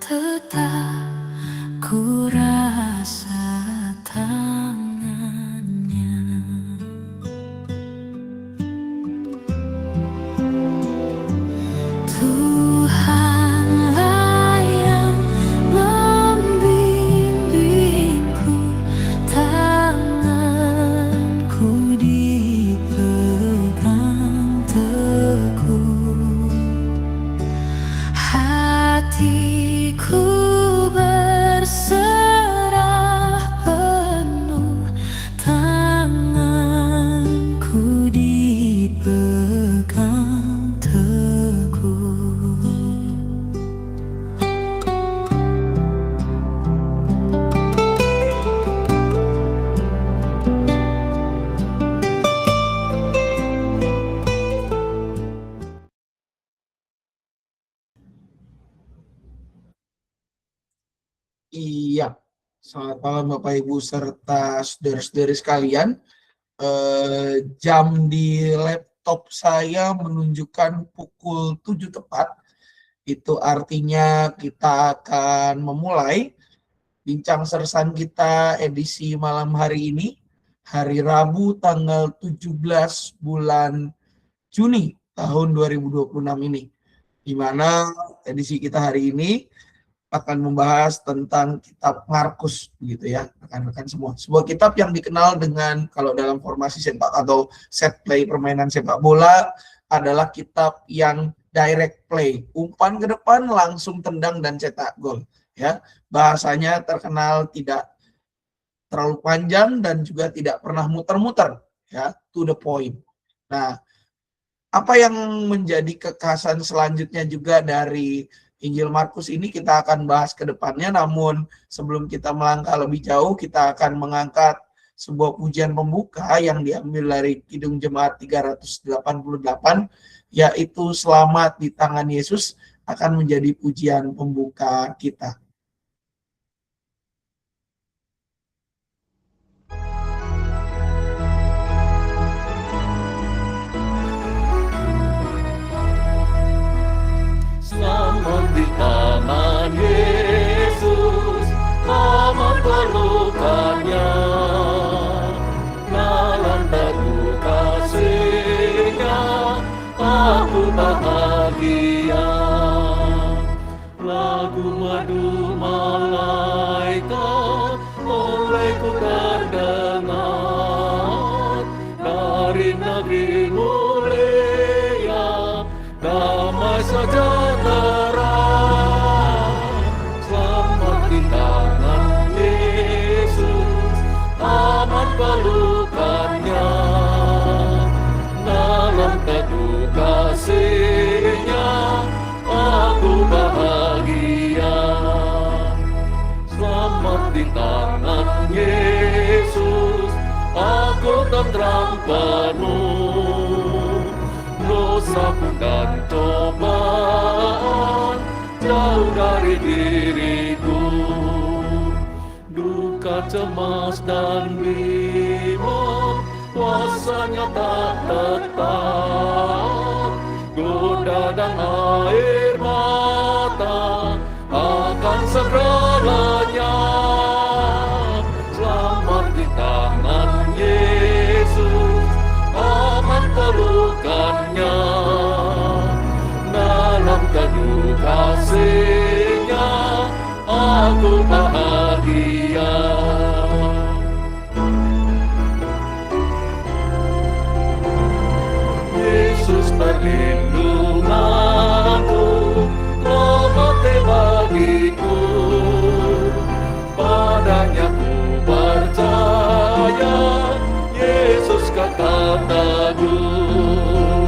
tetap ku rasa tangannya. Tuhanlah yang membimbingku, tanganku dipegang teguh, hatiku berserah penuh, tanganku dipegang teguh. Iya, selamat malam Bapak Ibu serta saudara-saudari sekalian. Jam di laptop saya menunjukkan pukul 7 tepat. Itu artinya kita akan memulai bincang sersan kita edisi malam hari ini, hari Rabu tanggal 17 bulan Juni tahun 2026 ini. Di mana edisi kita hari ini akan membahas tentang kitab Markus, begitu ya, rekan-rekan semua. Sebuah kitab yang dikenal dengan, kalau dalam formasi sepak atau set play permainan sepak bola, adalah kitab yang direct play, umpan ke depan langsung tendang dan cetak gol. Ya, bahasanya terkenal tidak terlalu panjang dan juga tidak pernah muter-muter, ya, to the point. Nah, apa yang menjadi kekhasan selanjutnya juga dari Injil Markus ini kita akan bahas ke depannya, namun sebelum kita melangkah lebih jauh, kita akan mengangkat sebuah pujian pembuka yang diambil dari Kidung Jemaat 388, yaitu Selamat di Tangan Yesus, akan menjadi pujian pembuka kita. Selamat di tangan Yesus, aman pelukannya, dalam teguh kasih-Nya, aku bahagia. Lagu madu malaikat olehku terdengar, dari negeri mulia, damai sejahtera. Selamat di tangan Yesus, aman pelukannya, dalam teduh kasih-Nya, aku bahagia. Selamat di tangan Yesus, aku tentram penuh, dosaku dan cobaan jauh dari diriku. Duka, cemas, dan bimbang kuasanya tak tetap, goda dan air mata akan segera lenyap. Selamat di tangan Yesus, aman pelukannya, dalam teduh kasih-Nya, aku bahagia. Yesus perlindunganku, rahmat bagiku, padanya ku percaya, Yesus kekal teguh.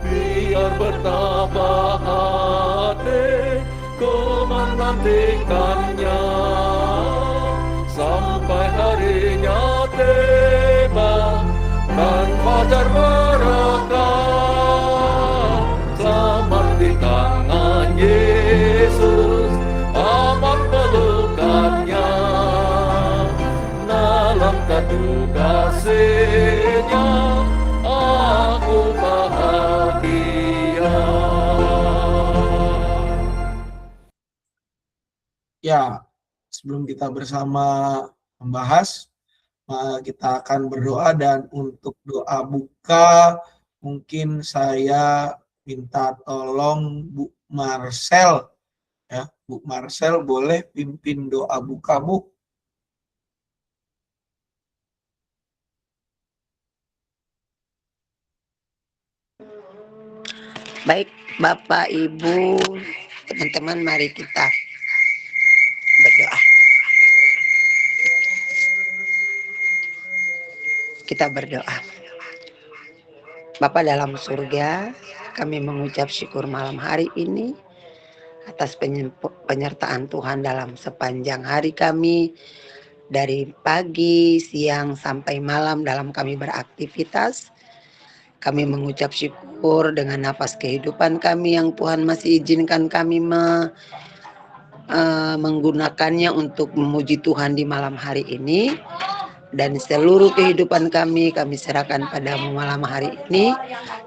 Biar bertambah hati, ku menantikannya, sampai harinya tiba dan fajar berkah. Selamat di tangan Yesus, aman pelukannya, dalam teduh kasih-Nya, aku bahagia. Ya, sebelum kita bersama membahas, kita akan berdoa, dan untuk doa buka mungkin saya minta tolong Bu Marcel, ya. Bu Marcel boleh pimpin doa buka, Bu. Baik, Bapak, Ibu, teman-teman, mari kita berdoa. Kita berdoa. Bapa dalam surga, kami mengucap syukur malam hari ini atas penyertaan Tuhan dalam sepanjang hari kami, dari pagi, siang, sampai malam dalam kami beraktivitas. Kami mengucap syukur dengan napas kehidupan kami yang Tuhan masih izinkan kami menggunakannya untuk memuji Tuhan di malam hari ini. Dan seluruh kehidupan kami serahkan padamu malam hari ini,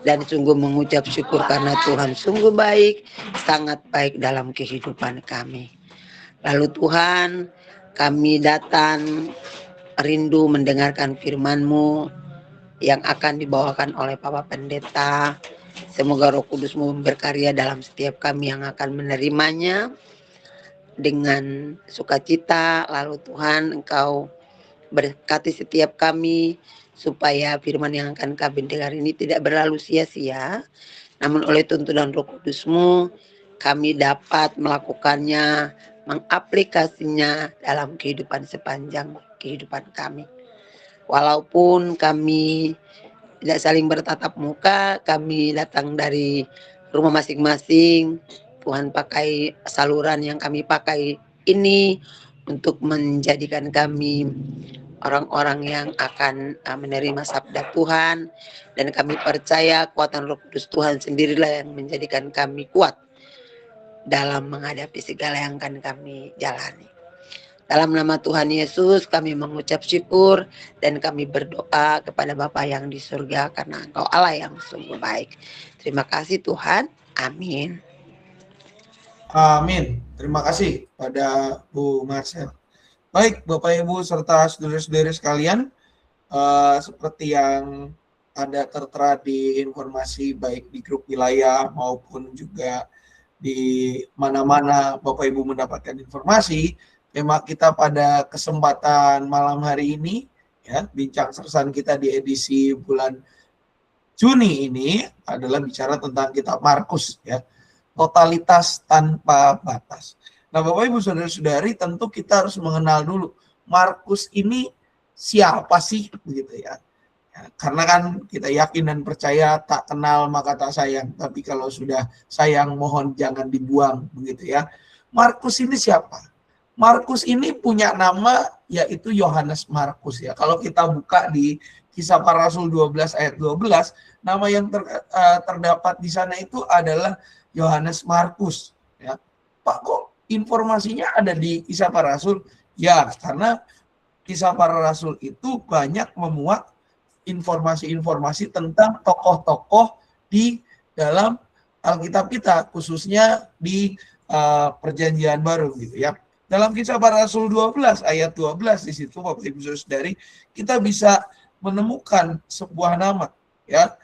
dan sungguh mengucap syukur karena Tuhan sungguh baik, sangat baik dalam kehidupan kami. Lalu Tuhan, kami datang rindu mendengarkan firman-Mu yang akan dibawakan oleh Bapak Pendeta. Semoga Roh Kudus-Mu berkarya dalam setiap kami yang akan menerimanya dengan sukacita. Lalu Tuhan, Engkau berkati setiap kami supaya firman yang akan kami dengar ini tidak berlalu sia-sia, namun oleh tuntunan Roh Kudus-Mu kami dapat melakukannya, mengaplikasinya dalam kehidupan sepanjang kehidupan kami. Walaupun kami tidak saling bertatap muka, kami datang dari rumah masing-masing, Tuhan pakai saluran yang kami pakai ini untuk menjadikan kami orang-orang yang akan menerima sabda Tuhan, dan kami percaya kuatan Roh Kudus Tuhan sendirilah yang menjadikan kami kuat dalam menghadapi segala yang akan kami jalani. Dalam nama Tuhan Yesus kami mengucap syukur dan kami berdoa kepada Bapa yang di surga, karena Engkau Allah yang sungguh baik. Terima kasih Tuhan. Amin. Amin. Terima kasih pada Bu Marcel. Baik, Bapak Ibu serta saudara-saudari sekalian, seperti yang ada tertera di informasi baik di grup wilayah maupun juga di mana-mana Bapak Ibu mendapatkan informasi, tema kita pada kesempatan malam hari ini, ya, bincang sersan kita di edisi bulan Juni ini adalah bicara tentang kitab Markus, ya, totalitas tanpa batas. Nah, Bapak Ibu saudara-saudari, tentu kita harus mengenal dulu Markus ini siapa sih, begitu ya. Karena kan kita yakin dan percaya tak kenal maka tak sayang, tapi kalau sudah sayang mohon jangan dibuang, begitu ya. Markus ini siapa? Markus ini punya nama yaitu Yohanes Markus, ya. Kalau kita buka di Kisah Para Rasul 12 ayat 12, nama yang terdapat di sana itu adalah Yohanes Markus, ya. Pak, kok informasinya ada di Kisah Para Rasul? Ya, karena Kisah Para Rasul itu banyak memuat informasi-informasi tentang tokoh-tokoh di dalam Alkitab kita, khususnya di Perjanjian Baru, gitu ya. Dalam Kisah Para Rasul 12 ayat 12 di situ Bapak Ibu Saudari, kita bisa menemukan sebuah nama, ya.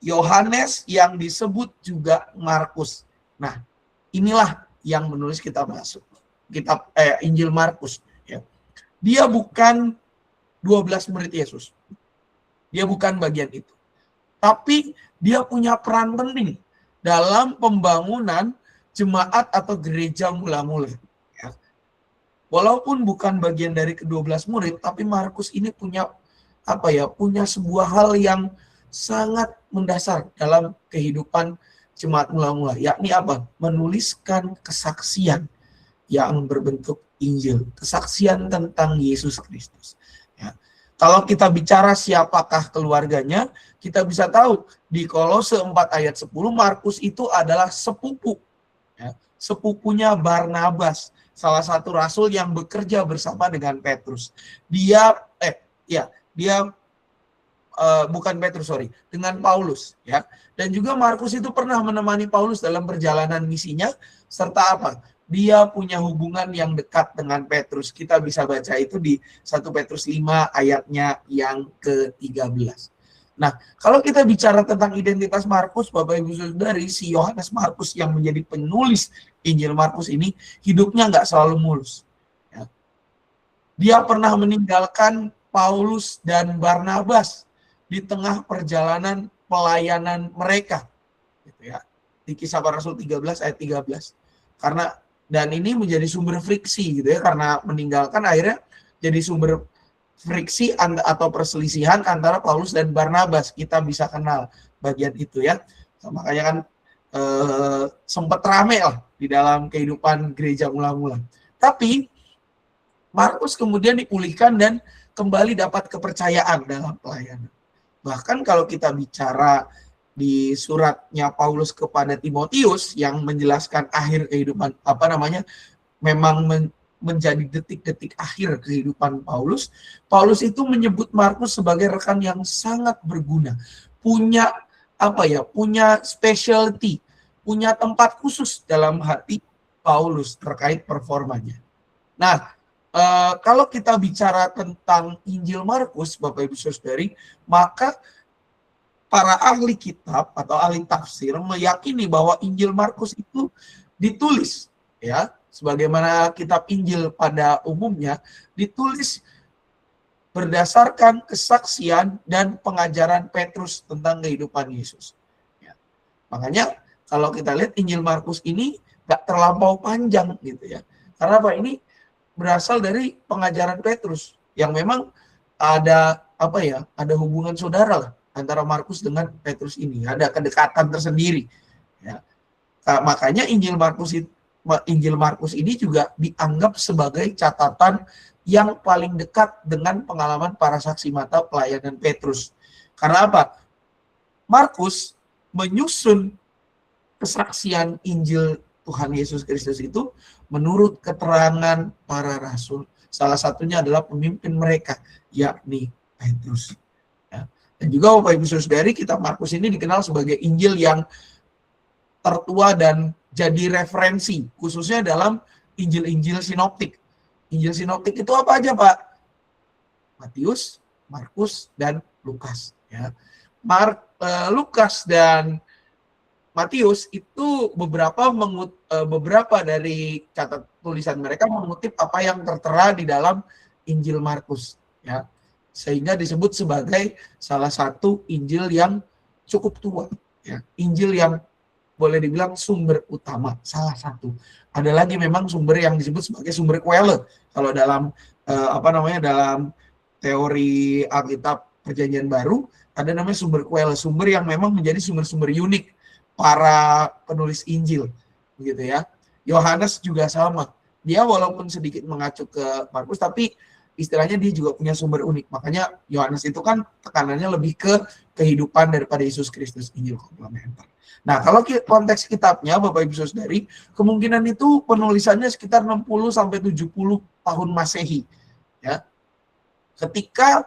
Yohanes yang disebut juga Markus. Nah, inilah yang menulis kitab Injil Markus, ya. Dia bukan 12 murid Yesus. Dia bukan bagian itu. Tapi dia punya peran penting dalam pembangunan jemaat atau gereja mula-mula, ya. Walaupun bukan bagian dari ke-12 murid, tapi Markus ini punya punya sebuah hal yang sangat mendasar dalam kehidupan jemaat mula-mula, yakni apa? Menuliskan kesaksian yang berbentuk Injil, kesaksian tentang Yesus Kristus, ya. Kalau kita bicara siapakah keluarganya, kita bisa tahu di Kolose 4 ayat 10, Markus itu adalah sepupu, ya, sepupunya Barnabas, salah satu rasul yang bekerja bersama dengan Petrus. Dengan Paulus, ya. Dan juga Markus itu pernah menemani Paulus dalam perjalanan misinya, serta dia punya hubungan yang dekat dengan Petrus. Kita bisa baca itu di 1 Petrus 5 ayatnya yang ke-13. Nah, kalau kita bicara tentang identitas Markus, Bapak Ibu Saudari, si Yohanes Markus yang menjadi penulis Injil Markus ini, hidupnya nggak selalu mulus. Ya. Dia pernah meninggalkan Paulus dan Barnabas di tengah perjalanan pelayanan mereka. Gitu ya. Di Kisah Para Rasul 13 ayat 13. Dan ini menjadi sumber friksi gitu ya, karena meninggalkan akhirnya jadi sumber friksi atau perselisihan antara Paulus dan Barnabas. Kita bisa kenal bagian itu ya. Makanya kan sempat rame lah di dalam kehidupan gereja mula-mula. Tapi Markus kemudian dipulihkan dan kembali dapat kepercayaan dalam pelayanan. Bahkan kalau kita bicara di suratnya Paulus kepada Timotius yang menjelaskan akhir kehidupan memang menjadi detik-detik akhir kehidupan Paulus. Paulus itu menyebut Markus sebagai rekan yang sangat berguna, punya punya specialty, punya tempat khusus dalam hati Paulus terkait performanya. Nah, kalau kita bicara tentang Injil Markus, Bapak Ibu Saudari, maka para ahli kitab atau ahli tafsir meyakini bahwa Injil Markus itu ditulis ya, sebagaimana kitab Injil pada umumnya ditulis berdasarkan kesaksian dan pengajaran Petrus tentang kehidupan Yesus. Ya. Makanya kalau kita lihat Injil Markus ini nggak terlampau panjang gitu ya. Karena ini berasal dari pengajaran Petrus yang memang ada ada hubungan saudara lah antara Markus dengan Petrus ini, ada kedekatan tersendiri. Ya. Makanya Injil Markus ini juga dianggap sebagai catatan yang paling dekat dengan pengalaman para saksi mata pelayanan Petrus. Karena apa? Markus menyusun kesaksian Injil Tuhan Yesus Kristus itu menurut keterangan para rasul. Salah satunya adalah pemimpin mereka, yakni Petrus. Ya. Dan juga Bapak Ibu Saudari, kitab Markus ini dikenal sebagai Injil yang tertua dan jadi referensi, khususnya dalam Injil-Injil sinoptik. Injil sinoptik itu apa aja, Pak? Matius, Markus, dan Lukas. Ya. Lukas dan Matius itu beberapa dari catat tulisan mereka mengutip apa yang tertera di dalam Injil Markus. Ya. Sehingga disebut sebagai salah satu Injil yang cukup tua. Ya. Injil yang boleh dibilang sumber utama, salah satu. Ada lagi memang sumber yang disebut sebagai sumber Quelle. Kalau dalam dalam teori Alkitab Perjanjian Baru, ada namanya sumber Quelle, sumber yang memang menjadi sumber-sumber unik para penulis Injil, begitu ya. Yohanes juga sama. Dia walaupun sedikit mengacu ke Markus, tapi istilahnya dia juga punya sumber unik. Makanya Yohanes itu kan tekanannya lebih ke kehidupan daripada Yesus Kristus, Injil komplementer. Nah, kalau konteks kitabnya, Bapak Ibu Saudari, kemungkinan itu penulisannya sekitar 60 sampai 70 tahun Masehi. Ya. Ketika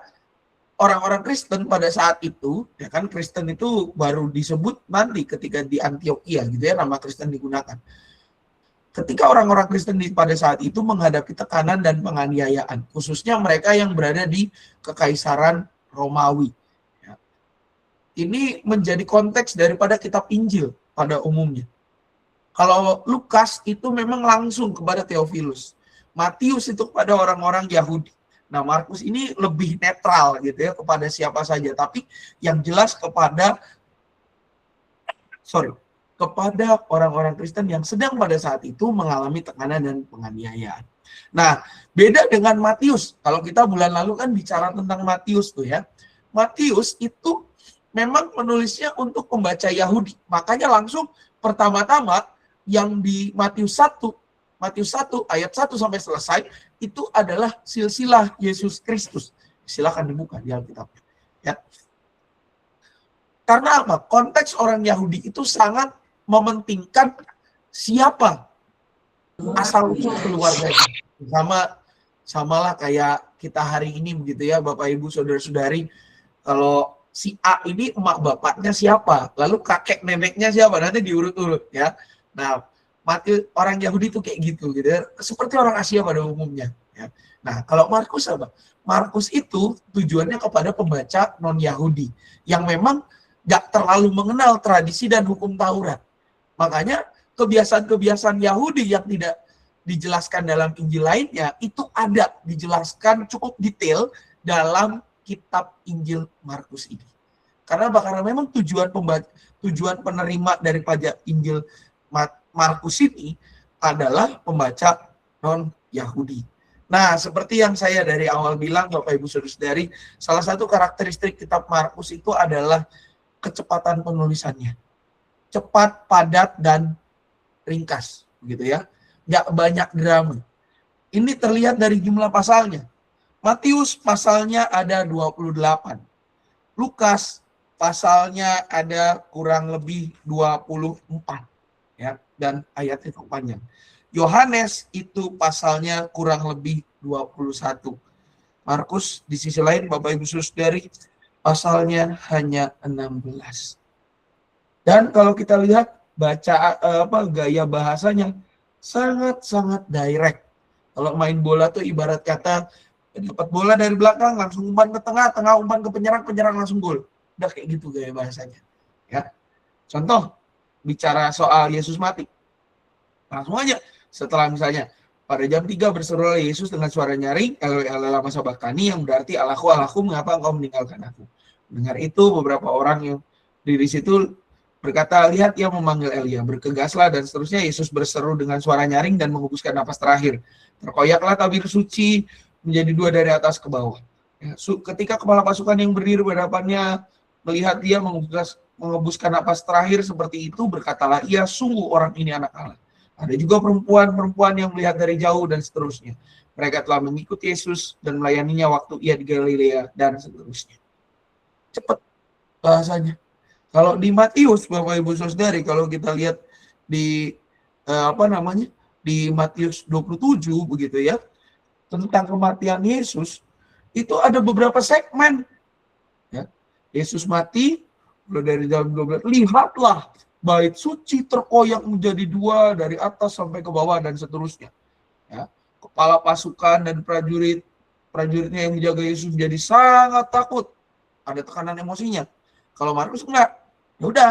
orang-orang Kristen pada saat itu, ya kan, Kristen itu baru disebut nanti ketika di Antioquia gitu ya, nama Kristen digunakan. Ketika orang-orang Kristen pada saat itu menghadapi tekanan dan penganiayaan, khususnya mereka yang berada di Kekaisaran Romawi. Ya. Ini menjadi konteks daripada kitab Injil pada umumnya. Kalau Lukas itu memang langsung kepada Theophilus. Matius itu kepada orang-orang Yahudi. Nah, Markus ini lebih netral gitu ya, kepada siapa saja, tapi yang jelas kepada orang-orang Kristen yang sedang pada saat itu mengalami tekanan dan penganiayaan. Nah, beda dengan Matius. Kalau kita bulan lalu kan bicara tentang Matius tuh ya. Matius itu memang menulisnya untuk pembaca Yahudi. Makanya langsung pertama-tama yang di Matius 1 ayat 1 sampai selesai itu adalah silsilah Yesus Kristus. Silakan dibuka di Alkitab. Ya. Karena apa? Konteks orang Yahudi itu sangat mementingkan siapa asal-usul keluarganya. Samalah kayak kita hari ini begitu ya, Bapak Ibu Saudara-saudari. Kalau si A ini emak bapaknya siapa, lalu kakek neneknya siapa, nanti diurut-urut ya. Nah, Matius, orang Yahudi itu kayak gitu ya. Seperti orang Asia pada umumnya ya. Nah, kalau Markus apa? Markus itu tujuannya kepada pembaca non-Yahudi yang memang gak terlalu mengenal tradisi dan hukum Taurat. Makanya kebiasaan-kebiasaan Yahudi yang tidak dijelaskan dalam Injil lainnya itu ada dijelaskan cukup detail dalam kitab Injil Markus ini. Karena memang tujuan penerima daripada Injil Markus ini adalah pembaca non-Yahudi. Nah, seperti yang saya dari awal bilang, Bapak Ibu Saudara-saudari, salah satu karakteristik kitab Markus itu adalah kecepatan penulisannya. Cepat, padat, dan ringkas, begitu ya. Nggak banyak drama. Ini terlihat dari jumlah pasalnya. Matius pasalnya ada 28. Lukas pasalnya ada kurang lebih 24. Ya, dan ayatnya cukup panjang. Yohanes itu pasalnya kurang lebih 21. Markus di sisi lain, Bapak Ibu Saudari, pasalnya hanya 16. Dan kalau kita lihat gaya bahasanya sangat-sangat direct. Kalau main bola tuh ibarat kata dapat bola dari belakang langsung umpan ke tengah, tengah umpan ke penyerang langsung gol. Udah kayak gitu gaya bahasanya. Ya. Contoh bicara soal Yesus mati. Langsung aja setelah misalnya pada jam 3 berserulah Yesus dengan suara nyaring, Eloi Eloi lama sabachthani, yang berarti Allahku mengapa engkau meninggalkan aku. Mendengar itu beberapa orang yang di situ berkata, lihat ia memanggil Elia, bergegaslah, dan seterusnya. Yesus berseru dengan suara nyaring dan menghembuskan napas terakhir. Terkoyaklah tabir suci menjadi 2 dari atas ke bawah. Ya, ketika kepala pasukan yang berdiri berhadapannya melihat dia menghembuskan napas terakhir seperti itu, berkatalah ia, sungguh orang ini anak Allah. Ada juga perempuan yang melihat dari jauh dan seterusnya. Mereka telah mengikuti Yesus dan melayaninya waktu ia di Galilea dan seterusnya. Cepat bahasanya. Kalau di Matius, Bapak Ibu Saudari, kalau kita lihat di di Matius 27 begitu ya, tentang kematian Yesus, itu ada beberapa segmen. Ya. Yesus mati, dari jam 12, lihatlah bait suci terkoyak menjadi 2 dari atas sampai ke bawah dan seterusnya. Ya. Kepala pasukan dan prajuritnya yang menjaga Yesus menjadi sangat takut. Ada tekanan emosinya. Kalau Markus enggak. Ya udah,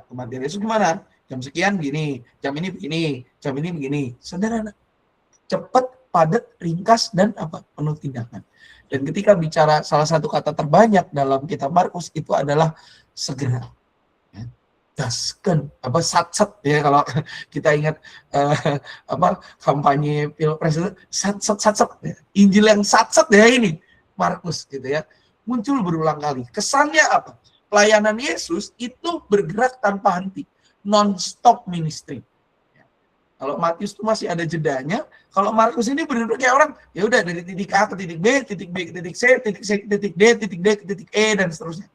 kematian Yesus gimana? Jam sekian begini, jam ini begini, jam ini begini. Sederhana. Cepat, padat, ringkas, dan penuh tindakan. Dan ketika bicara salah satu kata terbanyak dalam kitab Markus itu adalah segera. Dasken, sat-sat ya, kalau kita ingat kampanye pilpres itu sat-sat. Injil yang sat-sat ya ini Markus gitu ya, muncul berulang kali. Kesannya apa? Pelayanan Yesus itu bergerak tanpa henti, non-stop ministry. Kalau Matius itu masih ada jedanya, kalau Markus ini benar-benar kayak orang ya udah dari titik A ke titik B, titik B ke titik C, titik C ke titik D, titik D ke titik E, dan seterusnya.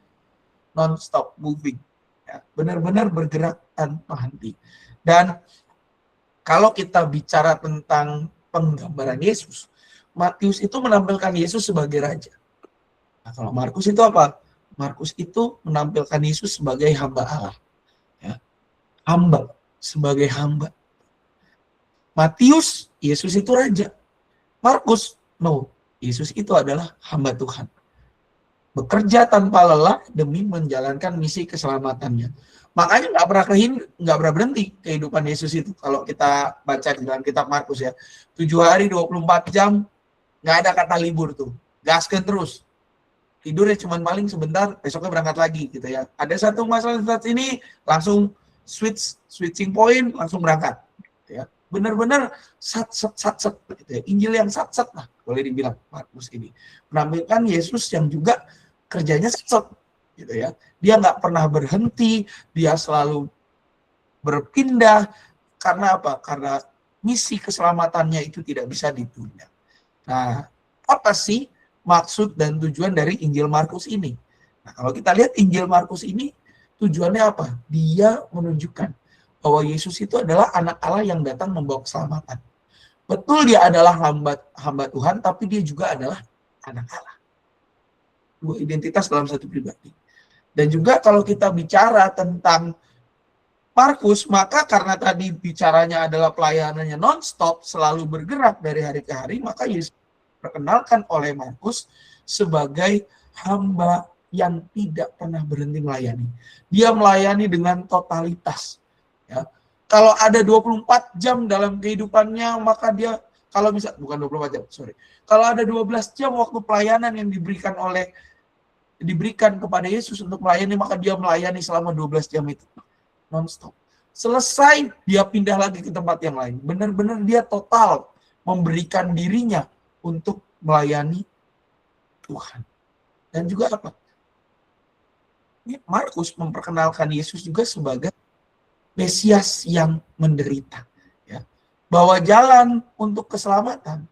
Non-stop moving. Ya, benar-benar bergerak tanpa henti. Dan kalau kita bicara tentang penggambaran Yesus, Matius itu menampilkan Yesus sebagai raja. Nah, kalau Markus itu apa? Markus itu menampilkan Yesus sebagai hamba Allah. Ya. Hamba, sebagai hamba. Matius, Yesus itu raja. Markus, no. Yesus itu adalah hamba Tuhan. Bekerja tanpa lelah demi menjalankan misi keselamatannya. Makanya nggak pernah berhenti kehidupan Yesus itu. Kalau kita baca di dalam kitab Markus ya, 7 hari 24 jam nggak ada kata libur tuh, gaskan terus. Tidurnya cuma paling sebentar, besoknya berangkat lagi gitu ya. Ada satu masalah saat ini langsung switching point, langsung berangkat. Gitu ya. Benar-benar sat gitu ya. Injil yang sat lah boleh dibilang Markus ini menampilkan Yesus yang juga kerjanya sat gitu ya. Dia nggak pernah berhenti, dia selalu berpindah. Karena apa? Karena misi keselamatannya itu tidak bisa ditunda. Nah, apa sih maksud dan tujuan dari Injil Markus ini? Nah, kalau kita lihat Injil Markus ini tujuannya apa? Dia menunjukkan bahwa Yesus itu adalah anak Allah yang datang membawa keselamatan. Betul dia adalah hamba Tuhan, tapi dia juga adalah anak Allah. 2 identitas dalam satu pribadi. Dan juga kalau kita bicara tentang Markus, maka karena tadi bicaranya adalah pelayanannya non-stop, selalu bergerak dari hari ke hari, maka Yesus diperkenalkan oleh Markus sebagai hamba yang tidak pernah berhenti melayani. Dia melayani dengan totalitas. Ya. Kalau ada 24 jam dalam kehidupannya, maka dia, kalau bukan 24 jam, sorry. Kalau ada 12 jam waktu pelayanan yang diberikan kepada Yesus untuk melayani, maka dia melayani selama 12 jam itu. Non-stop. Selesai, dia pindah lagi ke tempat yang lain. Benar-benar dia total memberikan dirinya untuk melayani Tuhan. Dan juga apa? Markus memperkenalkan Yesus juga sebagai Mesias yang menderita. Ya. Bahwa jalan untuk keselamatan,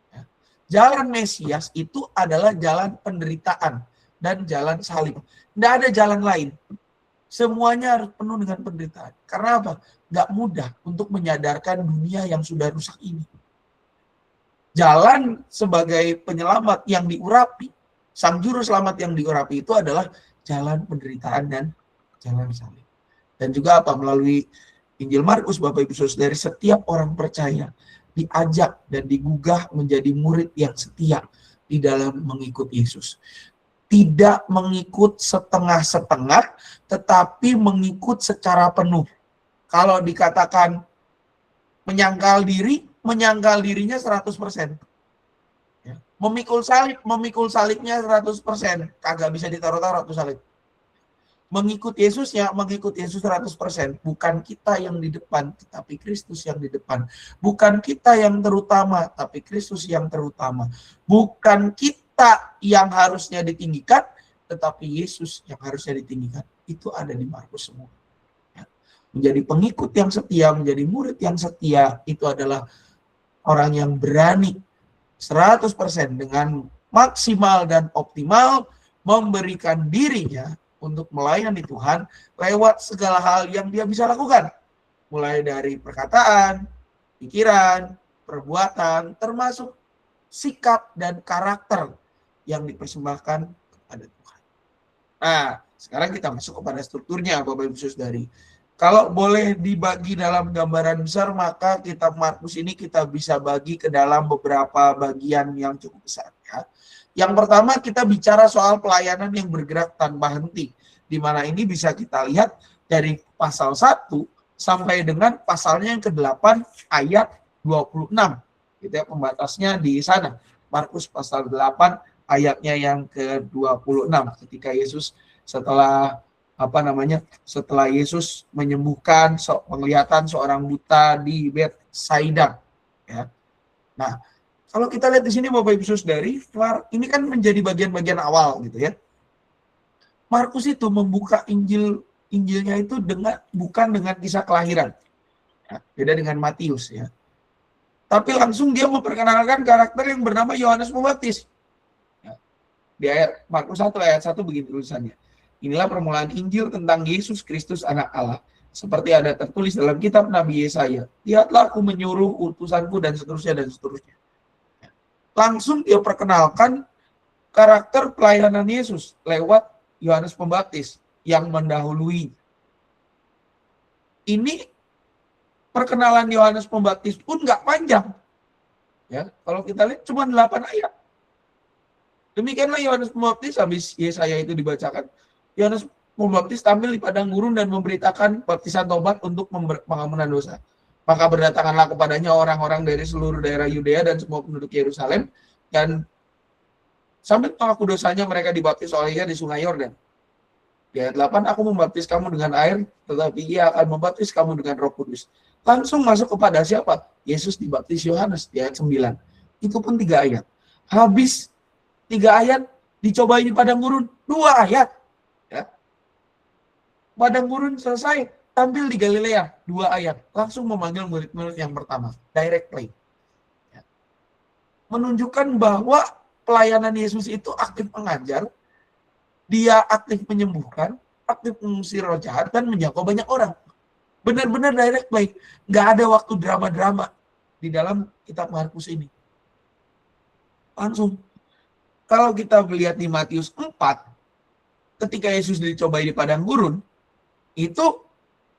ya, jalan Mesias itu adalah jalan penderitaan dan jalan salib. Tidak ada jalan lain. Semuanya harus penuh dengan penderitaan. Karena apa? Nggak mudah untuk menyadarkan dunia yang sudah rusak ini. Jalan sebagai penyelamat yang diurapi, sang juru selamat yang diurapi itu adalah jalan penderitaan dan jalan salib. Dan juga apa? Melalui Injil Markus, Bapak Ibu Saudara, setiap orang percaya diajak dan digugah menjadi murid yang setia di dalam mengikut Yesus. Tidak mengikut setengah-setengah, tetapi mengikut secara penuh. Kalau dikatakan menyangkal dirinya 100%. Ya. Memikul salibnya 100%. Kagak bisa ditaruh-taruh tuh salib. Mengikut Yesus 100%. Bukan kita yang di depan, tetapi Kristus yang di depan. Bukan kita yang terutama, tapi Kristus yang terutama. Bukan kita yang harusnya ditinggikan, tetapi Yesus yang harusnya ditinggikan. Itu ada di Markus semua. Ya. Menjadi pengikut yang setia, menjadi murid yang setia, itu adalah orang yang berani 100% dengan maksimal dan optimal memberikan dirinya untuk melayani Tuhan lewat segala hal yang dia bisa lakukan. Mulai dari perkataan, pikiran, perbuatan, termasuk sikap dan karakter yang dipersembahkan kepada Tuhan. Nah, sekarang kita masuk kepada strukturnya, Bapak Ibu Saudari. Kalau boleh dibagi dalam gambaran besar, maka kitab Markus ini kita bisa bagi ke dalam beberapa bagian yang cukup besar. Ya. Yang pertama kita bicara soal pelayanan yang bergerak tanpa henti. Di mana ini bisa kita lihat dari pasal 1 sampai dengan pasalnya yang ke-8 ayat 26. Gitu ya, pembatasnya di sana. Markus pasal 8 ayatnya yang ke-26. Ketika Yesus setelah Yesus menyembuhkan penglihatan seorang buta di Betsaida. Ya. Nah, kalau kita lihat di sini Bapak Ibu Saudari, ini kan menjadi bagian-bagian awal gitu ya. Markus itu membuka Injilnya itu bukan dengan kisah kelahiran. Ya, beda dengan Matius ya. Tapi langsung dia memperkenalkan karakter yang bernama Yohanes Pembaptis. Ya. Di ayat Markus 1 ayat 1 begini tulisannya. Inilah permulaan Injil tentang Yesus Kristus anak Allah. Seperti ada tertulis dalam kitab Nabi Yesaya. Lihatlah aku menyuruh utusanku dan seterusnya dan seterusnya. Langsung dia perkenalkan karakter pelayanan Yesus lewat Yohanes Pembaptis yang mendahului. Ini perkenalan Yohanes Pembaptis pun nggak panjang. Ya, kalau kita lihat cuma 8 ayat. Demikianlah Yohanes Pembaptis habis Yesaya itu dibacakan. Yohanes Pembaptis tampil di padang gurun dan memberitakan baptisan tobat untuk pengampunan dosa. Maka berdatanganlah kepadanya orang-orang dari seluruh daerah Yudea dan semua penduduk Yerusalem, dan sambil mengaku dosanya mereka dibaptis olehnya di sungai Yordan. Di ayat 8, aku membaptis kamu dengan air, tetapi ia akan membaptis kamu dengan Roh Kudus. Langsung masuk kepada siapa? Yesus dibaptis Yohanes di ayat 9. Itu pun 3 ayat. Habis 3 ayat, dicobain di padang gurun, 2 ayat. Ya. Padang gurun selesai, tampil di Galilea, 2 ayat. Langsung memanggil murid-murid yang pertama. Direct play. Ya. Menunjukkan bahwa pelayanan Yesus itu aktif mengajar, dia aktif menyembuhkan, aktif mengusir roh jahat, dan menjangkau banyak orang. Benar-benar direct play. Nggak ada waktu drama-drama di dalam kitab Markus ini. Langsung. Kalau kita melihat di Matius 4, ketika Yesus dicobai di padang gurun, itu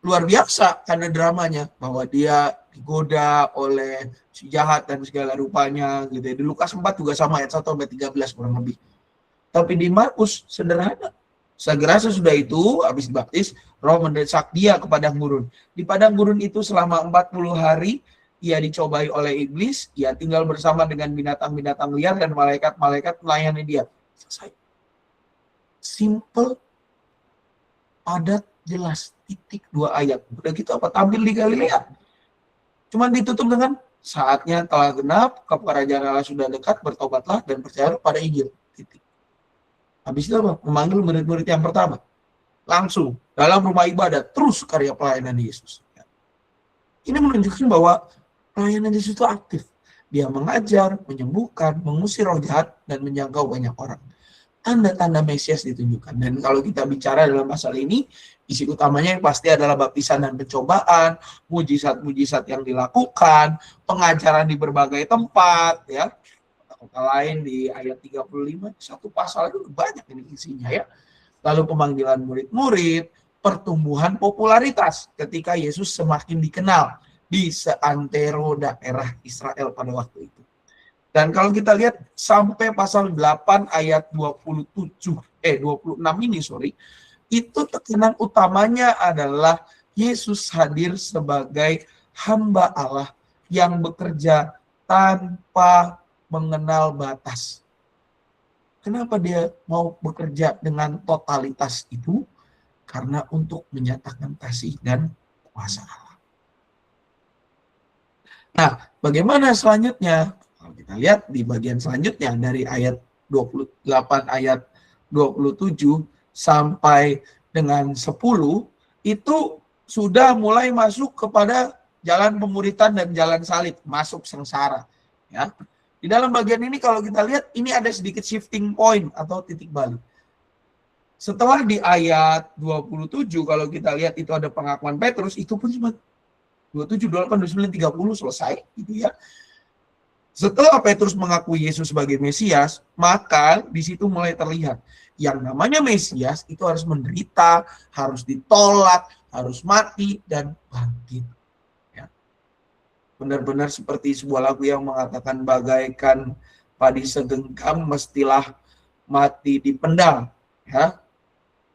luar biasa karena dramanya, bahwa dia digoda oleh si jahat dan segala rupanya gitu ya. Di Lukas 4 juga sama, ayat 1 sampai 13 kurang lebih. Tapi di Markus sederhana. Segera sesudah itu, habis dibaptis, Roh mendesak dia ke padang gurun. Di padang gurun itu selama 40 hari, ia dicobai oleh iblis, ia tinggal bersama dengan binatang-binatang liar dan malaikat-malaikat melayani dia. Selesai. Simple, padat, jelas, titik 2 ayat. Udah gitu apa? Tampil di Galilea. Cuman ditutup dengan saatnya telah genap, kerajaan Allah sudah dekat, bertobatlah dan percaya pada Injil. Titik. Habis itu apa? Memanggil murid-murid yang pertama. Langsung dalam rumah ibadah, terus karya pelayanan Yesus. Ini menunjukkan bahwa pelayanan Yesus itu aktif. Dia mengajar, menyembuhkan, mengusir roh jahat, dan menjangkau banyak orang. Tanda-tanda Mesias ditunjukkan. Dan kalau kita bicara dalam pasal ini, isi utamanya yang pasti adalah baptisan dan pencobaan, mujizat-mujizat yang dilakukan, pengajaran di berbagai tempat, ya. Kata lain di ayat 35, satu pasal itu banyak ini isinya, ya. Lalu pemanggilan murid-murid, pertumbuhan popularitas ketika Yesus semakin dikenal di seantero daerah Israel pada waktu itu. Dan kalau kita lihat sampai pasal 8 ayat 26 ini, itu tekanan utamanya adalah Yesus hadir sebagai hamba Allah yang bekerja tanpa mengenal batas. Kenapa dia mau bekerja dengan totalitas itu? Karena untuk menyatakan kasih dan kuasa Allah. Nah, bagaimana selanjutnya? Kalau kita lihat di bagian selanjutnya dari ayat 28 ayat 27 sampai dengan 10 itu sudah mulai masuk kepada jalan pemuritan dan jalan salib, masuk sengsara, ya. Di dalam bagian ini kalau kita lihat ini ada sedikit shifting point atau titik balik. Setelah di ayat 27 kalau kita lihat itu ada pengakuan Petrus, itu pun cuma 27, 28, 29, 30 selesai gitu ya. Setelah Petrus mengakui Yesus sebagai Mesias, maka di situ mulai terlihat yang namanya Mesias itu harus menderita, harus ditolak, harus mati dan bangkit. Ya. Benar-benar seperti sebuah lagu yang mengatakan bagaikan padi segenggam mestilah mati dipendam, ya,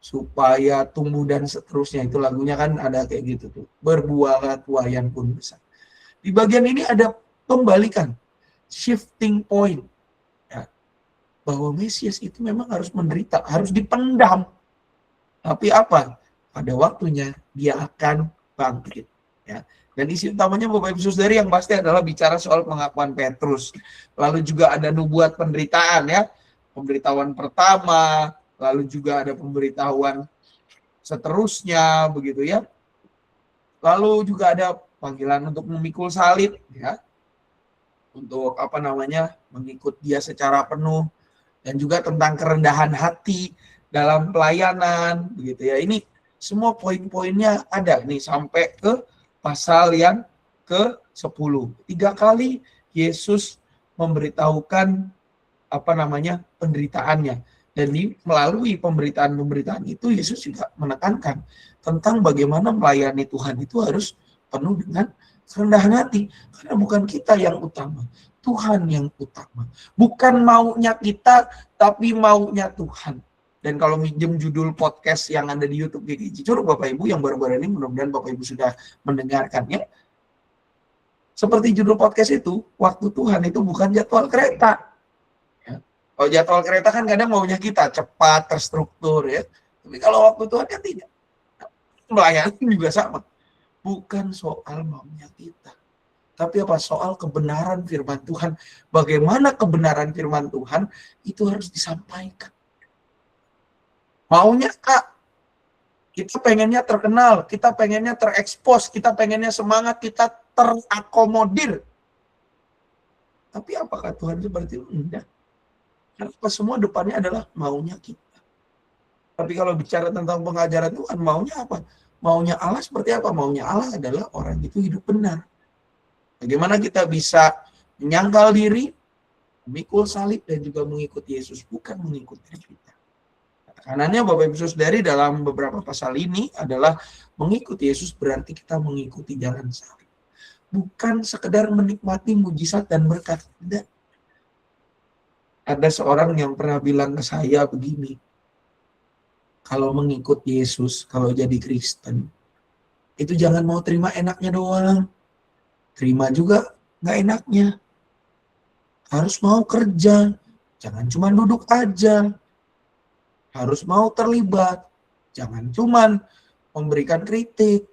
supaya tumbuh dan seterusnya. Itu lagunya kan ada kayak gitu tuh. Berbuahlah tuayan pun besar. Di bagian ini ada pembalikan, shifting point, ya, bahwa Mesias itu memang harus menderita, harus dipendam. Tapi apa? Pada waktunya dia akan bangkit. Ya. Dan isi utamanya Bapak Ibu Saudari yang pasti adalah bicara soal pengakuan Petrus. Lalu juga ada nubuat penderitaan, ya, pemberitahuan pertama, lalu juga ada pemberitahuan seterusnya, begitu ya. Lalu juga ada panggilan untuk memikul salib, ya, untuk mengikut dia secara penuh, dan juga tentang kerendahan hati dalam pelayanan, begitu ya. Ini semua poin-poinnya ada nih sampai ke pasal yang ke-10. 3 kali Yesus memberitahukan penderitaannya. Dan melalui pemberitaan-pemberitaan itu Yesus juga menekankan tentang bagaimana melayani Tuhan itu harus penuh dengan kerendahan hati. Karena bukan kita yang utama, Tuhan yang utama. Bukan maunya kita, tapi maunya Tuhan. Dan kalau minjem judul podcast yang ada di YouTube GKJ Curug, Bapak Ibu yang baru-baru ini, mudah-mudahan Bapak Ibu sudah mendengarkannya. Seperti judul podcast itu, waktu Tuhan itu bukan jadwal kereta. Ya. Kalau jadwal kereta kan kadang maunya kita cepat, terstruktur, ya. Tapi kalau waktu Tuhan kan tidak. Melayani juga sama. Bukan soal maunya kita. Tapi apa? Soal kebenaran firman Tuhan. Bagaimana kebenaran firman Tuhan itu harus disampaikan. Maunya Kak, kita pengennya terkenal, kita pengennya terekspos, kita pengennya semangat, kita terakomodir. Tapi apakah Tuhan seperti itu? Enggak. Karena semua depannya adalah maunya kita. Tapi kalau bicara tentang pengajaran Tuhan, maunya apa? Maunya Allah seperti apa? Maunya Allah adalah orang itu hidup benar. Bagaimana kita bisa menyangkal diri, memikul salib, dan juga mengikuti Yesus, bukan mengikuti diri kita. Tekanannya Bapak Ibu Saudari dalam beberapa pasal ini adalah mengikuti Yesus berarti kita mengikuti jalan salib. Bukan sekedar menikmati mujizat dan berkat. Tidak. Ada seorang yang pernah bilang ke saya begini, kalau mengikut Yesus, kalau jadi Kristen, itu jangan mau terima enaknya doang. Terima juga nggak enaknya. Harus mau kerja, jangan cuma duduk aja. Harus mau terlibat, jangan cuma memberikan kritik.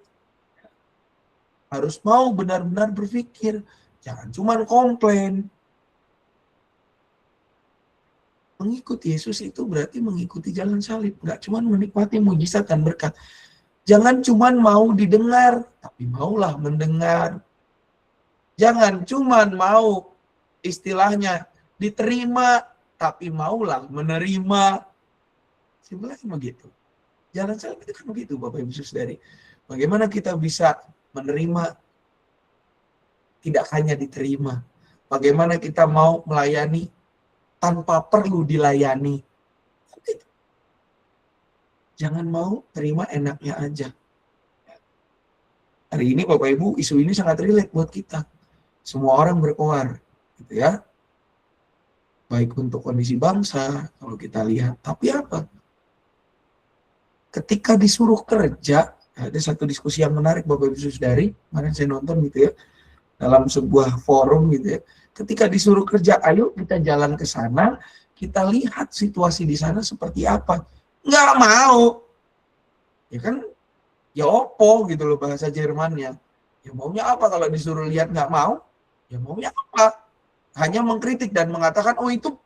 Harus mau benar-benar berpikir, jangan cuma komplain. Mengikuti Yesus itu berarti mengikuti jalan salib, nggak cuma menikmati mujizat dan berkat. Jangan cuma mau didengar, tapi maulah mendengar. Jangan cuma mau istilahnya diterima, tapi maulah menerima. Simpelnya begitu. Jalan salib itu kan begitu, Bapak Ibu Saudari. Bagaimana kita bisa menerima, tidak hanya diterima. Bagaimana kita mau melayani tanpa perlu dilayani. Jangan mau terima enaknya aja. Hari ini Bapak Ibu, isu ini sangat relate buat kita. Semua orang berkoar, gitu ya. Baik untuk kondisi bangsa, kalau kita lihat. Tapi apa? Ketika disuruh kerja, ada satu diskusi yang menarik Bapak Ibu Saudari, kemarin saya nonton gitu ya, dalam sebuah forum gitu ya. Ketika disuruh kerja, ayo kita jalan ke sana, kita lihat situasi di sana seperti apa. Nggak mau. Ya kan, ya opo gitu loh bahasa Jermannya. Ya maunya apa kalau disuruh lihat nggak mau? Ya maunya apa? Hanya mengkritik dan mengatakan, oh itu